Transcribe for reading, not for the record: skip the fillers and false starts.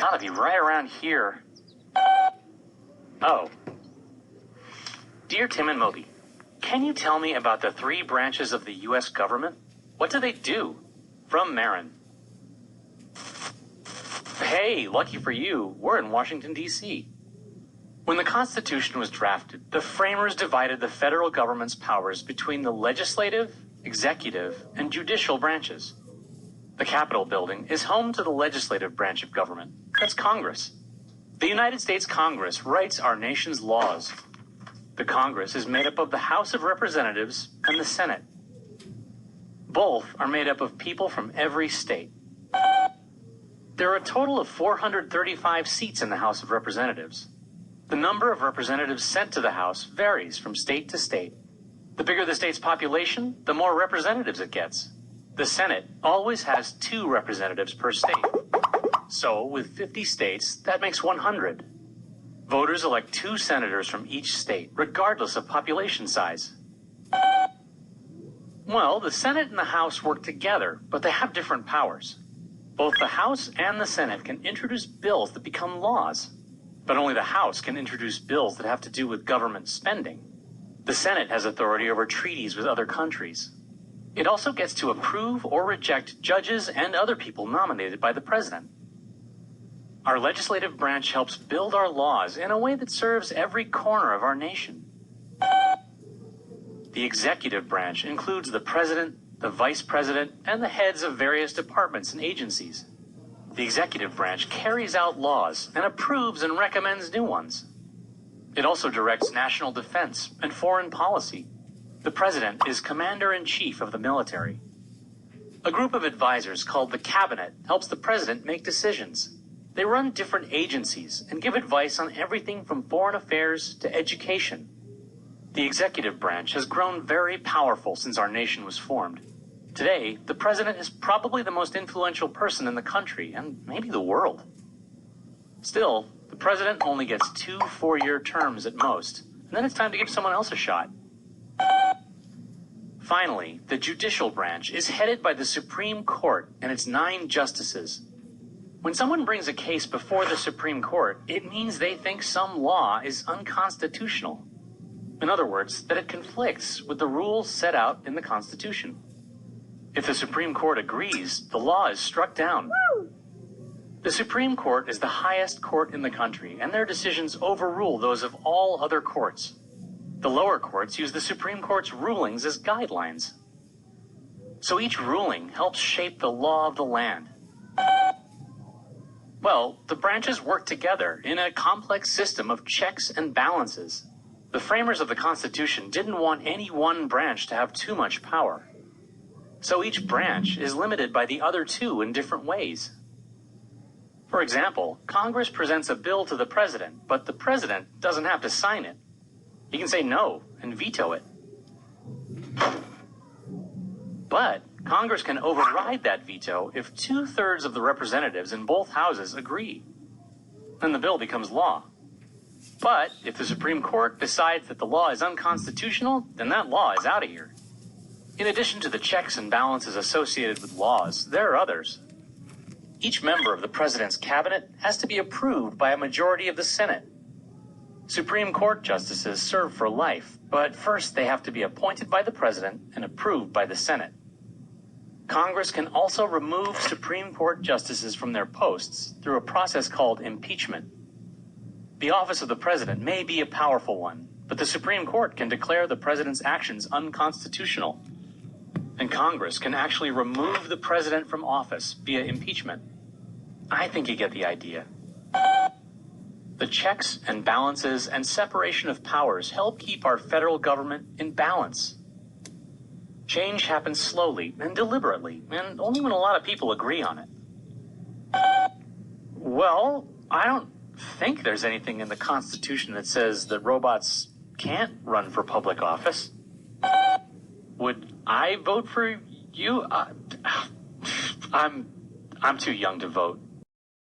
gotta be right around here. Oh. Dear Tim and Moby, can you tell me about the 3 branches of the U.S. government? What do they do? From Marin. Hey, lucky for you, we're in Washington, D.C. When the Constitution was drafted, the framers divided the federal government's powers between the legislative, executive, and judicial branches. The Capitol building is home to the legislative branch of government. That's Congress. The United States Congress writes our nation's laws. The Congress is made up of the House of Representatives and the Senate. Both are made up of people from every state. There are a total of 435 seats in the House of Representatives. The number of representatives sent to the House varies from state to state. The bigger the state's population, the more representatives it gets. The Senate always has 2 representatives per state. So, with 50 states, that makes 100. Voters elect 2 senators from each state, regardless of population size. Well, the Senate and the House work together, but they have different powers. Both the House and the Senate can introduce bills that become laws. But only the House can introduce bills that have to do with government spending. The Senate has authority over treaties with other countries. It also gets to approve or reject judges and other people nominated by the president. Our legislative branch helps build our laws in a way that serves every corner of our nation. The executive branch includes the president, the vice president, and the heads of various departments and agencies. The executive branch carries out laws and approves and recommends new ones. It also directs national defense and foreign policy. The president is commander-in-chief of the military. A group of advisors called the cabinet helps the president make decisions. They run different agencies and give advice on everything from foreign affairs to education. The executive branch has grown very powerful since our nation was formed. Today, the president is probably the most influential person in the country, and maybe the world. Still, the president only gets 2 4-year terms at most, and then it's time to give someone else a shot. Finally, the judicial branch is headed by the Supreme Court and its 9 justices. When someone brings a case before the Supreme Court, it means they think some law is unconstitutional. In other words, that it conflicts with the rules set out in the Constitution. If the Supreme Court agrees, the law is struck down. The Supreme Court is the highest court in the country, and their decisions overrule those of all other courts. The lower courts use the Supreme Court's rulings as guidelines. So each ruling helps shape the law of the land. Well, the branches work together in a complex system of checks and balances. The framers of the Constitution didn't want any one branch to have too much power. So each branch is limited by the other 2 in different ways. For example, Congress presents a bill to the president, but the president doesn't have to sign it. He can say no and veto it. But Congress can override that veto if 2/3 of the representatives in both houses agree. Then the bill becomes law. But if the Supreme Court decides that the law is unconstitutional, then that law is out of here. In addition to the checks and balances associated with laws, there are others. Each member of the president's cabinet has to be approved by a majority of the Senate. Supreme Court justices serve for life, but first they have to be appointed by the president and approved by the Senate. Congress can also remove Supreme Court justices from their posts through a process called impeachment. The office of the president may be a powerful one, but the Supreme Court can declare the president's actions unconstitutional. And Congress can actually remove the president from office via impeachment. I think you get the idea. The checks and balances and separation of powers help keep our federal government in balance. Change happens slowly and deliberately, and only when a lot of people agree on it. Well, I don't think there's anything in the Constitution that says that robots can't run for public office. Would I vote for you? I'm too young to vote.